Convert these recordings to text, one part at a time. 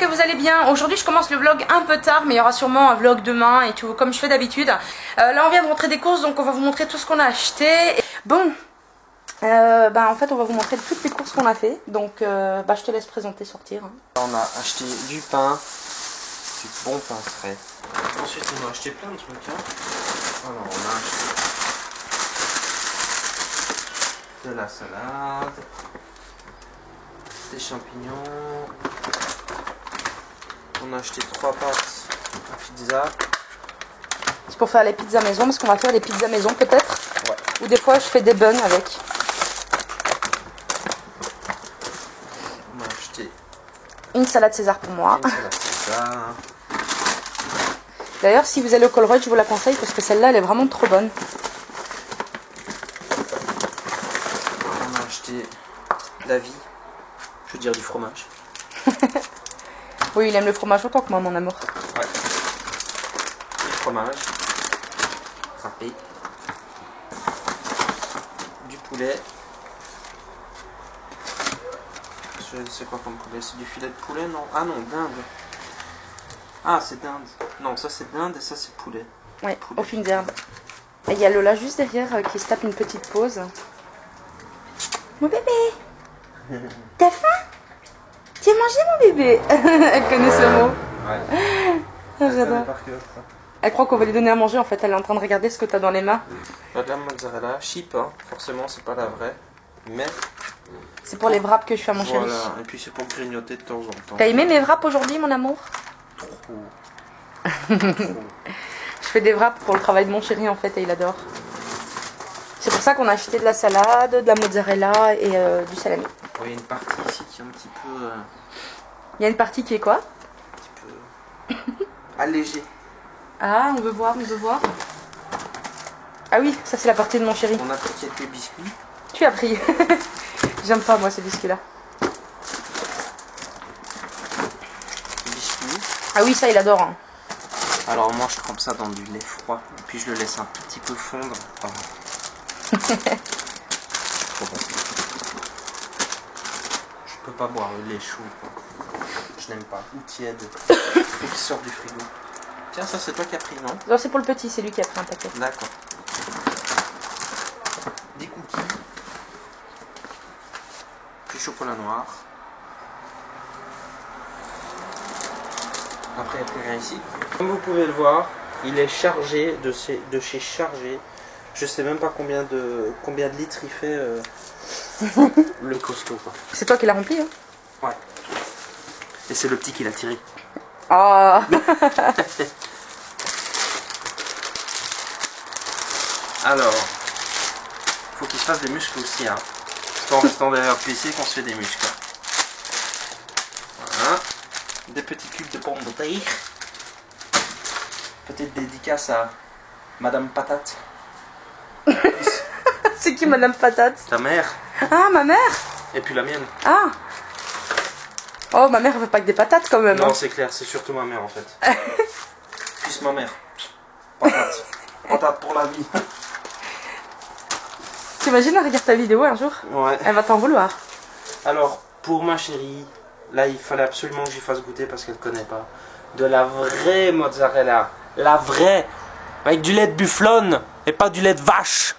que vous allez bien. Aujourd'hui je commence le vlog un peu tard, mais il y aura sûrement un vlog demain et tout, comme je fais d'habitude. Là on vient de rentrer des courses, donc on va vous montrer tout ce qu'on a acheté. Bon, en fait on va vous montrer toutes les courses qu'on a fait. Donc je te laisse présenter, sortir. On a acheté du pain, du bon pain frais. Ensuite on a acheté plein de trucs. Alors on a acheté de la salade, des champignons. On a acheté 3 pâtes à pizza. C'est pour faire les pizzas maison, parce qu'on va faire les pizzas maison peut-être. Ouais. Ou des fois je fais des buns avec. On a acheté une salade César pour moi. une salade César. D'ailleurs si vous allez au Colruyt, je vous la conseille parce que celle-là elle est vraiment trop bonne. On a acheté la vie, je veux dire du fromage. Oui, il aime le fromage autant que moi, mon amour. Ouais. Du fromage râpé, du poulet. C'est quoi comme poulet? C'est du filet de poulet, non? Ah non, dinde. Ah, c'est dinde. Non, ça c'est dinde et ça c'est poulet. Ouais, aux fines herbes. Et il y a Lola juste derrière qui se tape une petite pause. Mon bébé, t'as faim? Tu as mangé, mon bébé? Elle connaît ce mot. Ouais. J'adore. Elle croit qu'on va lui donner à manger, en fait elle est en train de regarder ce que t'as dans les mains. La mozzarella, cheap, hein. Forcément c'est pas la vraie, mais C'est pour les wraps que je fais à mon chéri. voilà. Et puis c'est pour grignoter de temps en temps. T'as aimé mes wraps aujourd'hui, mon amour? Trop. Je fais des wraps pour le travail de mon chéri en fait et il adore. C'est pour ça qu'on a acheté de la salade, de la mozzarella et du salami. Il y a une partie ici qui est un petit peu... Il y a une partie qui est quoi? un petit peu allégée. Ah, on veut voir, on veut voir. Ah oui, ça c'est la partie de mon chéri. On a pris quelques biscuits. Tu as pris. J'aime pas moi ces biscuits-là. Biscuits. Ah oui, ça il adore. Hein. Alors moi je trempe ça dans du lait froid. Et puis je le laisse un tout petit peu fondre. Oh. Trop bon. Je peux pas boire le lait chaud. Quoi. Je n'aime pas. Ou tiède. Faut qu'il sorte du frigo. Tiens, ça c'est toi qui as pris, non? Non, c'est pour le petit, c'est lui qui a pris un paquet. D'accord. Des cookies. Du chocolat noir. Après, il n'y a plus rien ici. Comme vous pouvez le voir, il est chargé de chez Chargé. Je sais même pas combien de litres il fait le costaud. C'est toi qui l'as rempli, hein? Ouais. Et c'est le petit qui l'a tiré. Ah. Alors, faut qu'il se fasse des muscles aussi. Hein. C'est en restant derrière le PC qu'on se fait des muscles. Voilà. Des petits cubes de pommes de terre. Peut-être dédicace à Madame Patate. C'est qui Madame Patate? Ta mère. Ah, ma mère? Et puis la mienne. Ah. Oh, ma mère elle veut pas que des patates quand même. Non, hein. c'est clair, c'est surtout ma mère en fait. Plus ma mère. Patate. Patate pour la vie. T'imagines, elle regarde ta vidéo un jour? Ouais. Elle va t'en vouloir. Alors, pour ma chérie, là il fallait absolument que j'y fasse goûter parce qu'elle connaît pas. De la vraie mozzarella. La vraie. Avec du lait de bufflone et pas du lait de vache.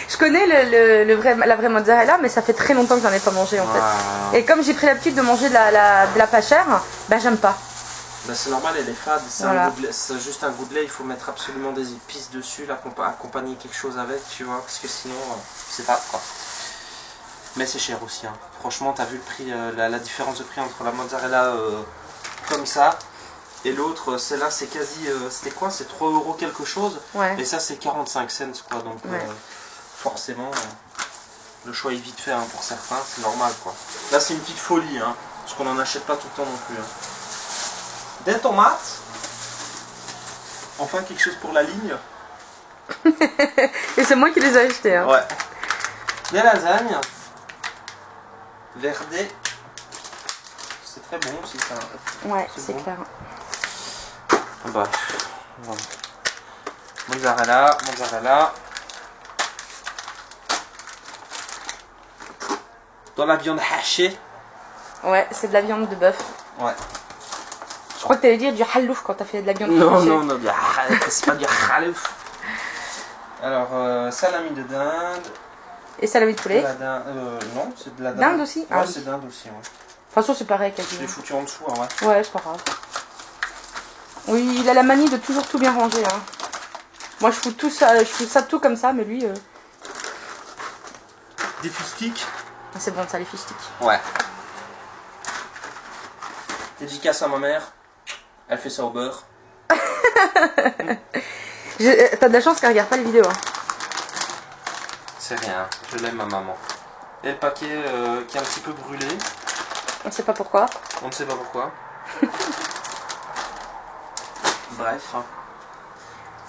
Je connais la vraie mozzarella, mais ça fait très longtemps que j'en ai pas mangé en fait. Et comme j'ai pris l'habitude de manger de la pas chère, j'aime pas. Ben c'est normal, elle est fade, c'est Voilà. juste un goût de lait, il faut mettre absolument des épices dessus, accompagner quelque chose avec, tu vois, parce que sinon, c'est pas quoi. Mais c'est cher aussi, hein. Franchement, t'as vu le prix, la différence de prix entre la mozzarella comme ça et l'autre, celle-là c'est quasi, c'était quoi? C'est 3 € quelque chose, Ouais. et ça c'est 45 cents quoi, donc Ouais. forcément, le choix est vite fait hein, pour certains, c'est normal quoi. Là c'est une petite folie, hein, parce qu'on n'en achète pas tout le temps non plus. Hein. Des tomates. Enfin quelque chose pour la ligne. Et c'est moi qui les ai achetés. Hein. Ouais. Des lasagnes. Verdé. C'est très bon aussi ça. Ouais, c'est bon. clair. Bah, voilà. Mozzarella, mozzarella. Dans la viande hachée. Ouais, c'est de la viande de bœuf. Ouais. Je crois que t'allais dire du halouf quand t'as fait de la viande. Non, c'est pas du halouf. Alors, salami de dinde. Et salami de poulet. Non, c'est de la dinde. Dinde aussi. Ouais, Ah, oui. c'est dinde aussi, ouais. De toute façon, c'est pareil Je quasiment. l'ai foutu en dessous, hein, ouais. Ouais, c'est pas grave. Oui, il a la manie de toujours tout bien ranger. Hein. Moi, je fous ça tout comme ça, mais lui... Des fistiques. Ah, c'est bon, ça, les fistiques. Ouais. Dédicace à ma mère. Elle fait ça au beurre. T'as de la chance qu'elle regarde pas les vidéos. Hein. C'est rien, je l'aime ma maman. Et le paquet qui est un petit peu brûlé. On sait pas pourquoi. On ne sait pas pourquoi. Bref.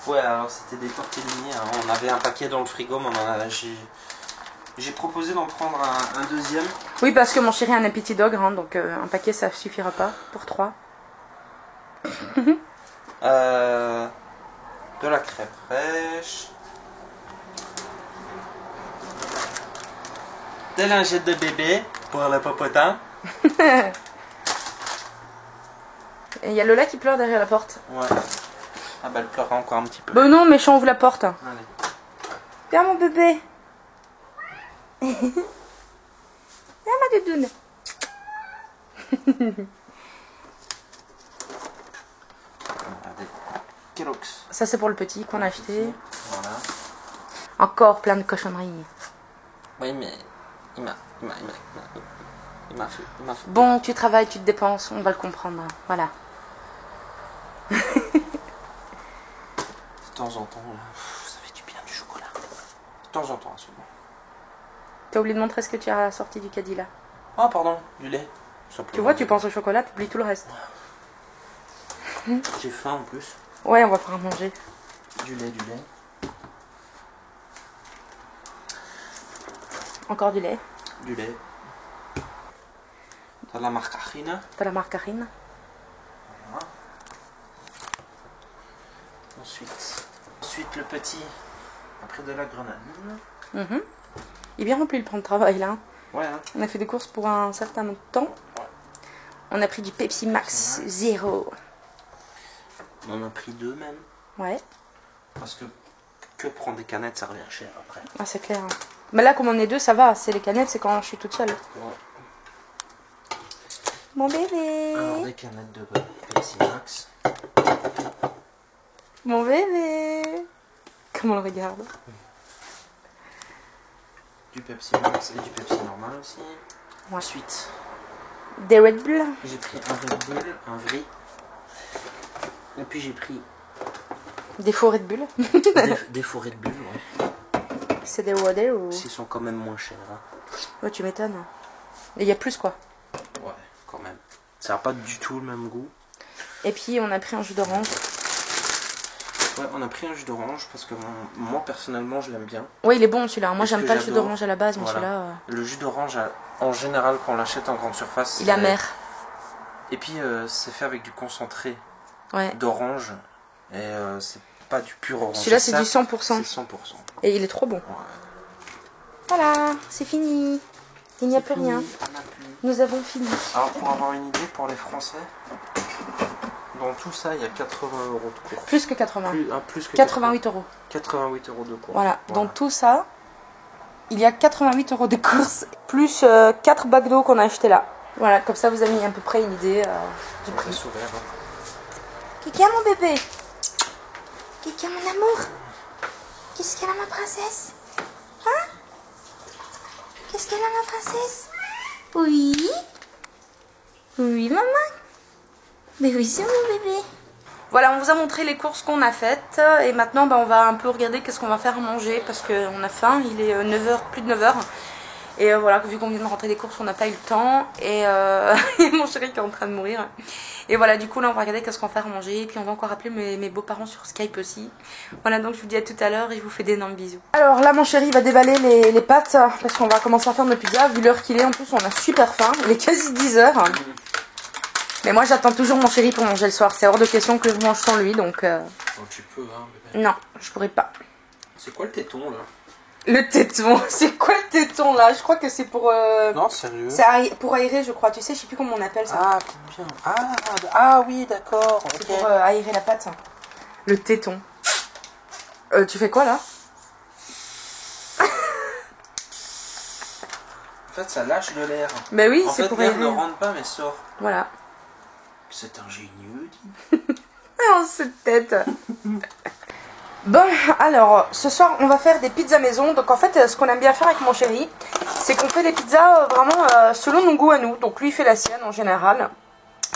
Ouais, alors c'était des tortellini. Hein. On avait un paquet dans le frigo, mais j'ai proposé d'en prendre un deuxième. Oui, parce que mon chéri a un appétit d'ogre, hein, donc un paquet ça suffira pas pour 3. De la crème fraîche. Des lingettes de bébé pour le popotin. Et il y a Lola qui pleure derrière la porte. Ouais. Ah bah elle pleurera encore un petit peu. Bon non, méchant, ouvre la porte. Allez. Viens mon bébé. Viens ma doudoune. Regardez. Kellogg's. Ça c'est pour le petit qu'on a acheté. Voilà. Encore plein de cochonneries. Oui mais il m'a fait. Bon, tu travailles, tu te dépenses, on va le comprendre. Voilà. De temps en temps, là, ça fait du bien du chocolat. De temps en temps, seulement. T'as oublié de montrer ce que tu as sorti du caddie là. Oh pardon, du lait. Tu vois, tu penses au chocolat, tu oublies tout le reste. J'ai faim en plus. Ouais, on va faire à manger. Du lait. Encore du lait. Du lait. T'as la margarine. T'as la margarine. Voilà. Ensuite le petit a pris de la grenadine. Il est bien rempli le plan de travail là. Ouais. Hein. On a fait des courses pour un certain temps. Ouais. On a pris du Pepsi Max 0. On en a pris 2 même. Ouais. Parce que prendre des canettes, ça revient cher après. Ah, c'est clair. Mais là, comme on est 2, ça va. C'est les canettes, c'est quand je suis toute seule. Ouais. Mon bébé. Alors des canettes de Pepsi Max. Mon bébé. Comment on le regarde. Du Pepsi Max et du Pepsi normal aussi. Ouais. Ensuite, Des Red Bull. j'ai pris un Red Bull, un vrai. Et puis j'ai pris Des faux Red Bull. des faux Red Bull, ouais. C'est des Wader ou... Ils sont quand même moins chers. Hein. Ouais, tu m'étonnes. Et il y a plus quoi. Ouais, quand même. Ça n'a pas du tout le même goût. Et puis on a pris un jus d'orange. Ouais, on a pris un jus d'orange parce que moi personnellement je l'aime bien. Ouais, il est bon celui-là. Moi Et ce j'aime que pas le jus j'adore, d'orange à la base, mais voilà. celui-là... Le jus d'orange, en général, quand on l'achète en grande surface, il est amer. Et puis c'est fait avec du concentré Ouais. d'orange. Et c'est pas du pur orange. Celui-là c'est du ça, 100%. C'est 100%. Et il est trop bon. Ouais. Voilà, c'est fini. Il n'y a plus Fini, rien. on a plus. Nous avons fini. Alors pour avoir une idée, pour les Français, dans tout ça, il y a 80 € de cours. Plus que 80. Plus que 88 euros. 88 € de cours. Voilà. Dans tout ça, il y a 88 euros de courses. Plus 4 bacs d'eau qu'on a acheté là. Voilà, comme ça vous avez mis à peu près une idée du Ouais, prix. sourire, hein. Kika mon bébé. Kika mon amour. Qu'est-ce qu'elle a ma princesse? Hein? Qu'est-ce qu'elle a ma princesse? Oui. Oui maman. Mais oui c'est mon bébé. Voilà, on vous a montré les courses qu'on a faites. Et maintenant on va un peu regarder qu'est-ce qu'on va faire à manger. Parce qu'on a faim, il est 9h, plus de 9h. Et voilà, vu qu'on vient de rentrer des courses, on n'a pas eu le temps. Et mon chéri qui est en train de mourir. Et voilà, du coup là on va regarder qu'est-ce qu'on va faire à manger. Et puis on va encore appeler mes beaux-parents sur Skype aussi. Voilà, donc je vous dis à tout à l'heure et je vous fais d'énormes bisous. Alors là mon chéri va déballer les pâtes. Parce qu'on va commencer à faire nos pizzas. Vu l'heure qu'il est, en plus on a super faim. Il est quasi 10h. Mais moi j'attends toujours mon chéri pour manger le soir. C'est hors de question que je mange sans lui. Donc Oh, tu peux, hein, bébé. non, je pourrais pas. C'est quoi le téton là? Le téton, c'est quoi le téton là? Je crois que c'est pour... Non, sérieux? C'est pour aérer, je crois. Tu sais, je sais plus comment on appelle ça. Ah, bien. Ah oui, d'accord. C'est pour aérer la pâte. Le téton. Tu fais quoi là? En fait, ça lâche de l'air. Bah oui, en c'est fait, pour l'air aérer. ne rentre pas, mais sort. Voilà. C'est ingénieux. Oh, cette tête. Bon, alors, ce soir, on va faire des pizzas maison. Donc, en fait, ce qu'on aime bien faire avec mon chéri, c'est qu'on fait des pizzas vraiment selon nos goûts à nous. Donc, lui, il fait la sienne en général.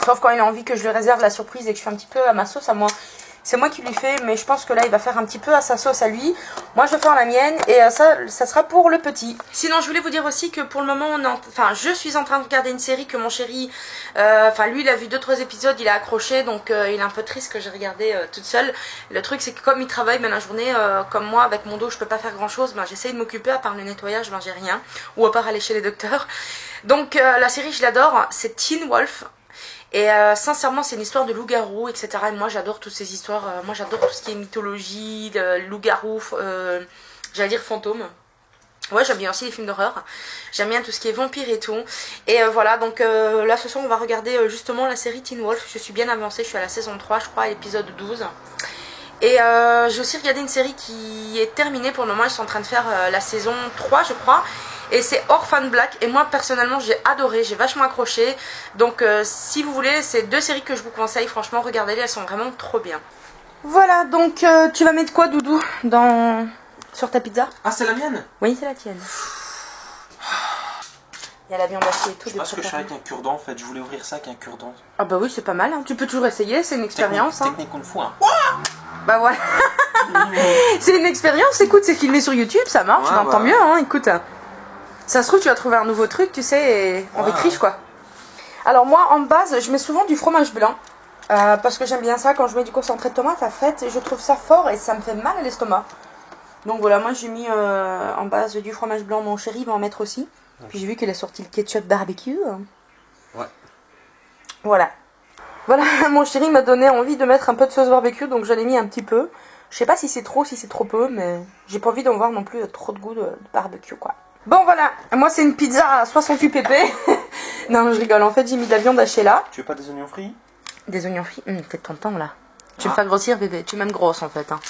Sauf quand il a envie que je lui réserve la surprise et que je fais un petit peu à ma sauce à moi. C'est moi qui lui fais, mais je pense que là, il va faire un petit peu à sa sauce à lui. Moi, je vais faire la mienne et ça sera pour le petit. Sinon, je voulais vous dire aussi que pour le moment, je suis en train de regarder une série que mon chéri... lui, il a vu 2-3 épisodes, il a accroché, donc il est un peu triste que j'ai regardé toute seule. Le truc, c'est que comme il travaille la journée, comme moi, avec mon dos, je peux pas faire grand-chose. J'essaye de m'occuper, à part le nettoyage, j'ai rien. Ou à part aller chez les docteurs. Donc, la série, je l'adore. C'est Teen Wolf. Et sincèrement, c'est une histoire de loup-garou, etc. Et moi, j'adore toutes ces histoires. Moi, j'adore tout ce qui est mythologie, loup-garou, j'allais dire fantôme. Ouais, j'aime bien aussi les films d'horreur. J'aime bien tout ce qui est vampire et tout. Et voilà, donc là, ce soir, on va regarder justement la série Teen Wolf. Je suis bien avancée, je suis à la saison 3, je crois, à l'épisode 12. Et j'ai aussi regardé une série qui est terminée pour le moment. Ils sont en train de faire la saison 3, je crois. Et c'est Orphan Black. Et moi, personnellement, j'ai adoré. J'ai vachement accroché. Donc, si vous voulez, c'est 2 séries que je vous conseille. Franchement, regardez-les. Elles sont vraiment trop bien. Voilà, donc tu vas mettre quoi, Doudou, sur ta pizza? Ah, c'est la mienne? Oui, c'est la tienne. Il y a la viande hachée et tout. Je sais pas ce que je fais avec un cure-dent en fait. Je voulais ouvrir ça avec un cure-dent. Ah bah oui, c'est pas mal. Hein. Tu peux toujours essayer. C'est une expérience. Technique kung fu, hein. Bah voilà. C'est une expérience, écoute, c'est filmé sur YouTube, ça marche, Ouais, tant mieux, hein, écoute. Ça se trouve, tu vas trouver un nouveau truc, tu sais, et on va être riche, quoi. Alors moi, en base, je mets souvent du fromage blanc, parce que j'aime bien ça, quand je mets du concentré de tomate, en fait, je trouve ça fort et ça me fait mal à l'estomac. Donc voilà, moi j'ai mis en base du fromage blanc, mon chéri va en mettre aussi. Puis j'ai vu qu'il a sorti le ketchup barbecue. Ouais. Voilà. Voilà, mon chéri m'a donné envie de mettre un peu de sauce barbecue, donc j'en ai mis un petit peu. Je sais pas si c'est trop, si c'est trop peu, mais j'ai pas envie d'en voir non plus trop de goût de barbecue, quoi. Bon, voilà, moi c'est une pizza à 68 pp. Non, je rigole, en fait j'ai mis de la viande hachée là. Tu veux pas des oignons frits? Des oignons frits? Fais ton temps là. Tu me fais grossir, bébé, tu m'aimes grosse en fait. Hein.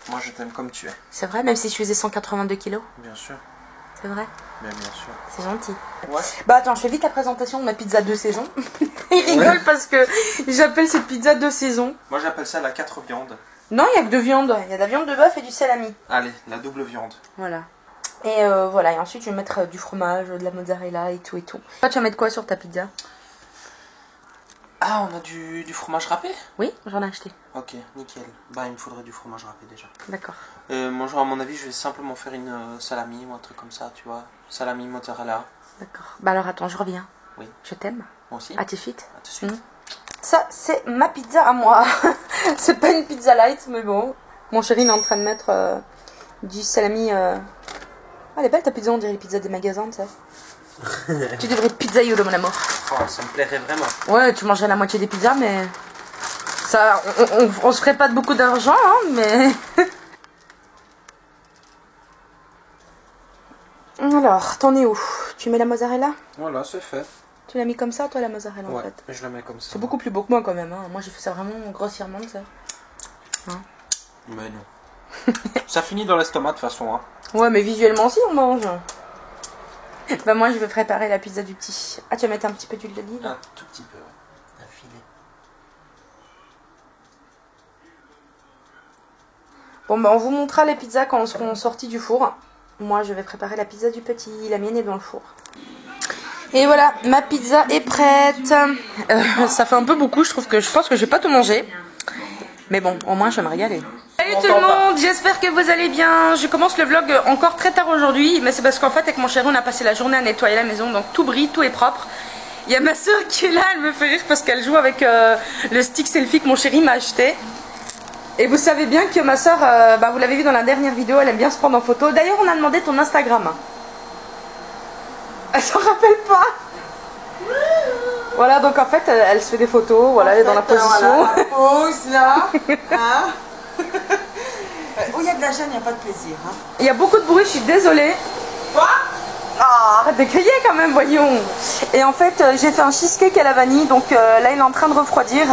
Moi je t'aime comme tu es. C'est vrai, même si je faisais 182 kilos? Bien sûr. C'est vrai? Mais bien sûr. C'est gentil. Ouais. Bah attends, je fais vite la présentation de ma pizza 2 saisons. Il rigole parce que j'appelle cette pizza 2 saisons. Moi j'appelle ça la 4 viandes. Non, il n'y a que 2 viandes. Il y a de la viande de bœuf et du salami. Allez, la double viande. Voilà. Et voilà, et ensuite je vais mettre du fromage, de la mozzarella et tout et tout. Toi, tu vas mettre quoi sur ta pizza? Ah, on a du fromage râpé? Oui, j'en ai acheté. Ok, nickel. Bah, il me faudrait du fromage râpé déjà. D'accord. Moi, genre, à mon avis, je vais simplement faire une salami ou un truc comme ça, tu vois. Salami mozzarella. D'accord. Bah alors attends, je reviens. Oui. Je t'aime. Moi aussi. À tes feet. À tout de suite. Ça, c'est ma pizza à moi. C'est pas une pizza light, mais bon. Mon chéri il est en train de mettre du salami. Ah, elle est belle ta pizza, on dirait les pizzas des magasins, tu sais. Tu devrais être pizzaïolo, mon amour. Oh, ça me plairait vraiment. Ouais, tu mangerais la moitié des pizzas, mais... Ça, on se ferait pas de beaucoup d'argent, hein, mais... Alors, t'en es où? Tu mets la mozzarella? Voilà, c'est fait. Tu l'as mis comme ça, toi, la mozzarella, en Ouais, fait? je la mets comme ça. C'est beaucoup plus beau que moi, quand même. Hein. Moi, j'ai fait ça vraiment grossièrement, ça. Hein? Mais non. Ça finit dans l'estomac, de toute façon. Hein. Ouais, mais visuellement aussi, on mange. Bah, moi, je vais préparer la pizza du petit. Ah, tu vas mettre un petit peu d'huile d'olive? Un tout petit peu, ouais. Un filet. Bon, bah, on vous montrera les pizzas quand elles seront sorties du four. Moi, je vais préparer la pizza du petit. La mienne est dans le four. Et voilà, ma pizza est prête. Ça fait un peu beaucoup, je pense que je vais pas tout manger. Mais bon, au moins je vais me régaler. Salut tout le monde, j'espère que vous allez bien. Je commence le vlog encore très tard aujourd'hui. Mais c'est parce qu'en fait avec mon chéri on a passé la journée à nettoyer la maison. Donc tout brille, tout est propre. Il y a ma soeur qui est là, elle me fait rire parce qu'elle joue avec le stick selfie que mon chéri m'a acheté. Et vous savez bien que ma soeur, bah, vous l'avez vu dans la dernière vidéo, elle aime bien se prendre en photo. D'ailleurs on a demandé ton Instagram. Elle s'en rappelle pas. Voilà, donc en fait, elle se fait des photos, voilà, elle est dans la position. Voilà, la pose là. Hein. Oh, il y a de la gêne, il n'y a pas de plaisir. Hein. Il y a beaucoup de bruit, je suis désolée. Quoi? Ah, arrête de crier quand même, voyons. Et en fait, j'ai fait un cheesecake à la vanille, donc là il est en train de refroidir.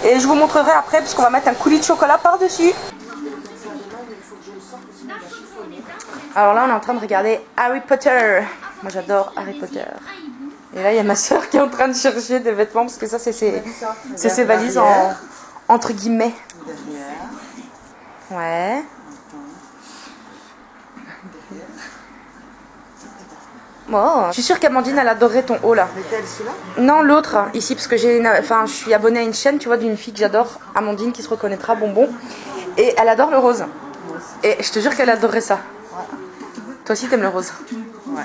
Et je vous montrerai après, parce qu'on va mettre un coulis de chocolat par-dessus. Alors là, on est en train de regarder Harry Potter. Moi, j'adore Harry Potter. Et là, il y a ma soeur qui est en train de chercher des vêtements, parce que ça, c'est ses valises entre guillemets. Ouais. Oh, je suis sûre qu'Amandine elle adorerait ton haut là. Lequel, celui-là? Non, l'autre ici, parce que je suis abonnée à une chaîne, tu vois, d'une fille que j'adore, Amandine, qui se reconnaîtra, Bonbon. Et elle adore le rose. Et je te jure qu'elle adorerait ça. Ouais. Toi aussi t'aimes le rose? Ouais.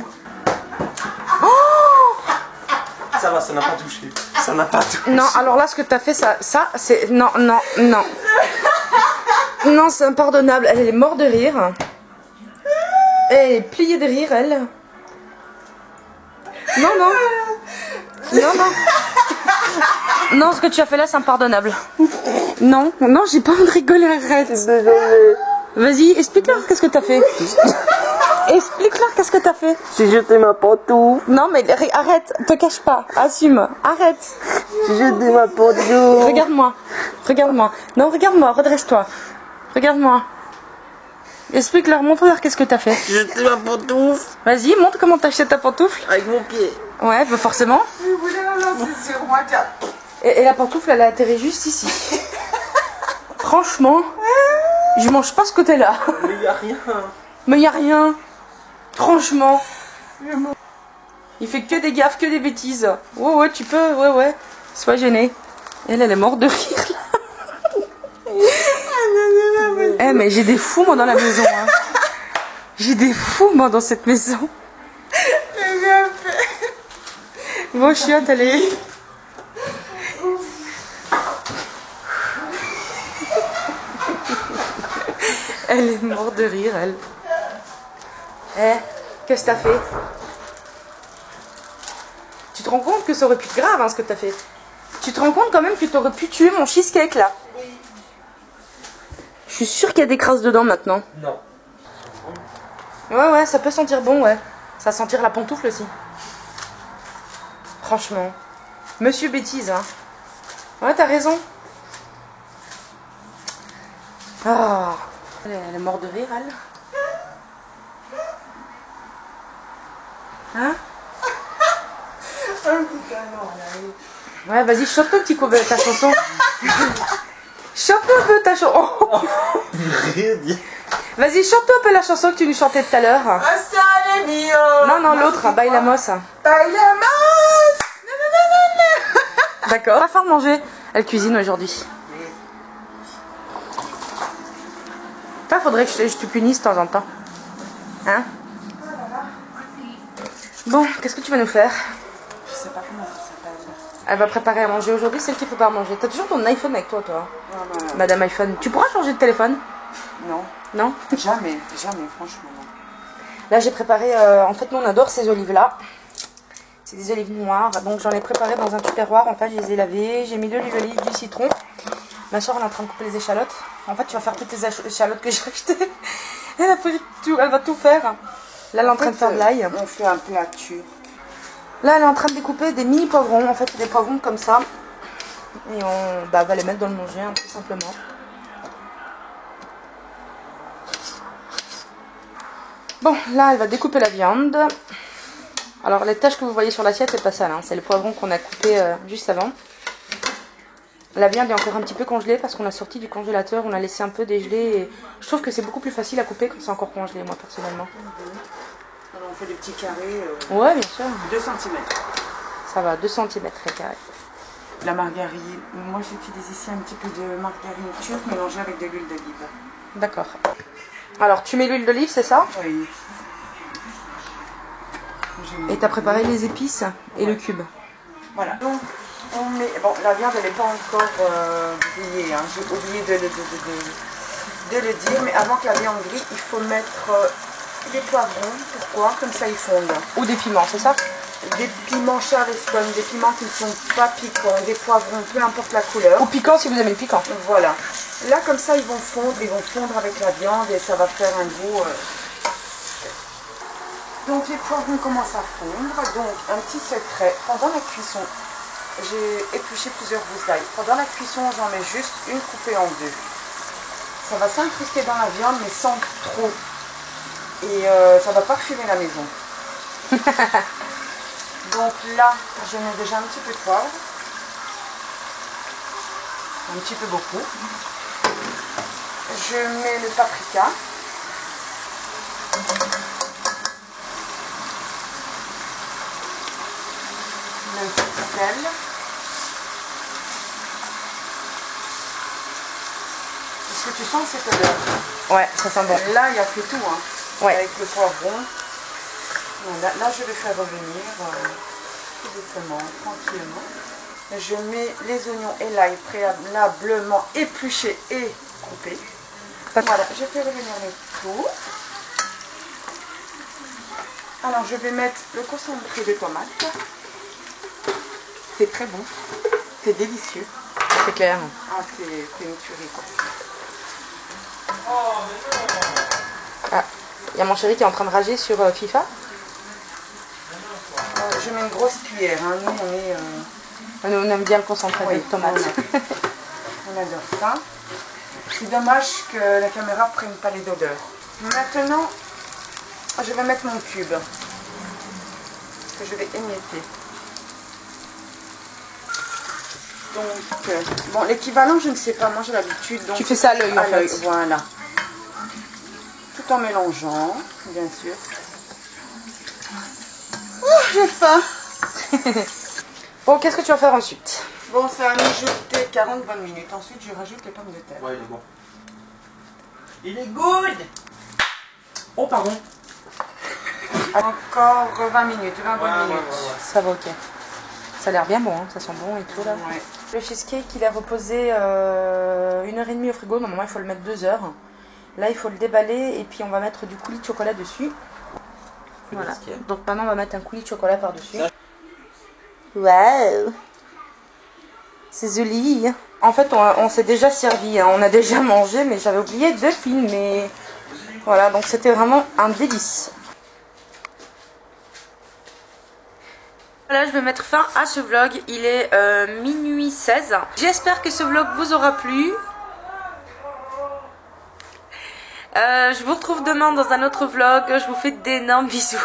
Oh, Ça va, ça n'a pas touché. Ça n'a pas touché. non, alors là, ce que t'as fait, ça c'est... Non, non, non. Non, c'est impardonnable. Elle est morte de rire. Elle est pliée de rire, elle. Non, non. Non, non. Non, ce que tu as fait là, c'est impardonnable. Non, non, j'ai pas envie de rigoler, arrête. Vas-y, explique-leur qu'est-ce que t'as fait. Explique-leur qu'est-ce que t'as fait. J'ai jeté ma pantoufle. Non, mais arrête, te cache pas, assume, arrête. J'ai jeté ma pantoufle. Regarde-moi, regarde-moi. Non, regarde-moi, redresse-toi. Regarde-moi. Explique-leur, montre-leur qu'est-ce que t'as fait. J'ai jeté ma pantoufle. Vas-y, montre comment t'as acheté ta pantoufle. Avec mon pied. Ouais, bah forcément. Oui, oui, là, c'est sur moi, tiens. Et la pantoufle, elle a atterri juste ici. Franchement, je mange pas ce côté-là. Mais y a rien. Mais y a rien. Franchement. Il fait que des gaffes, que des bêtises. Ouais, ouais, tu peux, ouais, ouais. Sois gênée. Elle est morte de rire, là. Eh, mais j'ai des fous, moi, dans la maison. Hein. J'ai des fous, moi, dans cette maison. Bon, chiotte, allez. Elle est morte de rire, elle. Eh, qu'est-ce que t'as fait? Tu te rends compte que ça aurait pu être grave, hein, ce que t'as fait? Tu te rends compte quand même que t'aurais pu tuer mon cheesecake, là? Je suis sûre qu'il y a des crasses dedans, maintenant. Non. Ouais, ouais, ça peut sentir bon, ouais. Ça va sentir la pantoufle aussi. Franchement. Monsieur bêtise, hein. Ouais, t'as raison. Ah. Elle est morte de rire, elle. Hein? Ouais, vas-y, chante un petit coup ta chanson. Chante un peu ta chanson. Oh. Vas-y, chante un peu la chanson que tu nous chantais tout à l'heure. Non, non, l'autre, Bailamos. Bailamos. D'accord. Va faire manger. Elle cuisine aujourd'hui. Toi, faudrait que je te punisse de temps en temps. Hein? Bon, qu'est-ce que tu vas nous faire? Je sais pas comment ça s'appelle. Elle va préparer à manger aujourd'hui, c'est elle qu'il faut pas manger. T'as toujours ton iPhone avec toi, toi? Non, non, Madame iPhone. Tu pourras changer de téléphone? non. Non? Jamais, jamais, franchement. Non. Là, j'ai préparé... en fait, nous, on adore ces olives-là. C'est des olives noires. Donc, j'en ai préparé dans un tupperware. En fait, je les ai lavées. J'ai mis de l'huile d'olive, du citron. Ma soeur, elle est en train de couper les échalotes. En fait, tu vas faire toutes les échalotes que j'ai achetées. Elle a pris tout, elle va tout faire. Là, elle est en train de faire de l'ail. On fait un plat turc. Là, elle est en train de découper des mini poivrons. En fait, des poivrons comme ça. Et on va les mettre dans le manger, hein, tout simplement. Bon, là, elle va découper la viande. Alors, les taches que vous voyez sur l'assiette, c'est pas ça, hein. C'est le poivron qu'on a coupé juste avant. La viande est encore un petit peu congelée parce qu'on l'a sorti du congélateur. On l'a laissé un peu dégelé. Et je trouve que c'est beaucoup plus facile à couper quand c'est encore congelé, moi, personnellement. Alors, on fait des petits carrés. Ouais, bien sûr. 2 cm. Ça va, 2 cm carré. La margarine. Moi, j'utilise ici un petit peu de margarine turque mélangée avec de l'huile d'olive. D'accord. Alors, tu mets l'huile d'olive, c'est ça? Oui. Et t'as préparé les épices et le cube. Voilà. Donc, on met... Bon, la viande, elle n'est pas encore grillée. Hein. J'ai oublié de le dire. Mais avant que la viande grille, il faut mettre des poivrons. Pourquoi? Comme ça, ils fondent. Ou des piments, c'est ça? des piments charleston, des piments qui ne sont pas piquants, des poivrons, peu importe la couleur. Ou piquant si vous aimez le piquant. Voilà. Là, comme ça, ils vont fondre avec la viande et ça va faire un goût. Donc, les poivrons commencent à fondre. Donc, un petit secret, pendant la cuisson, j'ai épluché plusieurs gousses d'ail. Pendant la cuisson, j'en mets juste une coupée en deux. Ça va s'incruster dans la viande, mais sans trop. Et ça va parfumer la maison. Donc là, je mets déjà un petit peu de poivre. Un petit peu beaucoup. Je mets le paprika. Le sel. Est-ce que tu sens cette odeur? Ouais, ça sent bon. Là, il a fait tout, hein. Ouais. Avec le poivron. Là, je vais faire revenir tout doucement, tranquillement. Je mets les oignons et l'ail préalablement épluchés et coupés. Voilà, je fais revenir le tout. Alors, je vais mettre le concentré de tomate. C'est très bon. C'est délicieux. C'est clair. Ah, c'est une tuerie, quoi. Ah, il y a mon chéri qui est en train de rager sur FIFA. Je mets une grosse cuillère. Hein. Nous, On aime bien le concentré de tomate. Voilà. On adore ça. C'est dommage que la caméra ne prenne pas les odeurs. Maintenant, je vais mettre mon cube. Que je vais émietter. Donc, bon, l'équivalent, je ne sais pas. Moi, j'ai l'habitude. Tu fais ça à l'œil, en fait. Voilà. Tout en mélangeant, bien sûr. Oh, j'ai faim. Bon, qu'est-ce que tu vas faire ensuite? Bon, ça va mijoter 40 bonnes minutes. Ensuite, je rajoute les pommes de terre. Ouais, il est bon. Il est good. Oh, pardon. Encore 20 minutes, 20 bonnes minutes. Ça va, ok. Ça a l'air bien bon, hein. Ça sent bon et tout là. Ouais. Le cheesecake, il est reposé 1h30 au frigo. Normalement, il faut le mettre 2 heures. Là, il faut le déballer et puis on va mettre du coulis de chocolat dessus. Voilà. Donc maintenant, on va mettre un coulis de chocolat par-dessus. Waouh! C'est joli. En fait, on s'est déjà servi, hein. On a déjà mangé, mais j'avais oublié de filmer. Voilà, donc c'était vraiment un délice. Voilà, je vais mettre fin à ce vlog. Il est minuit 16. J'espère que ce vlog vous aura plu. Je vous retrouve demain dans un autre vlog. Je vous fais d'énormes bisous.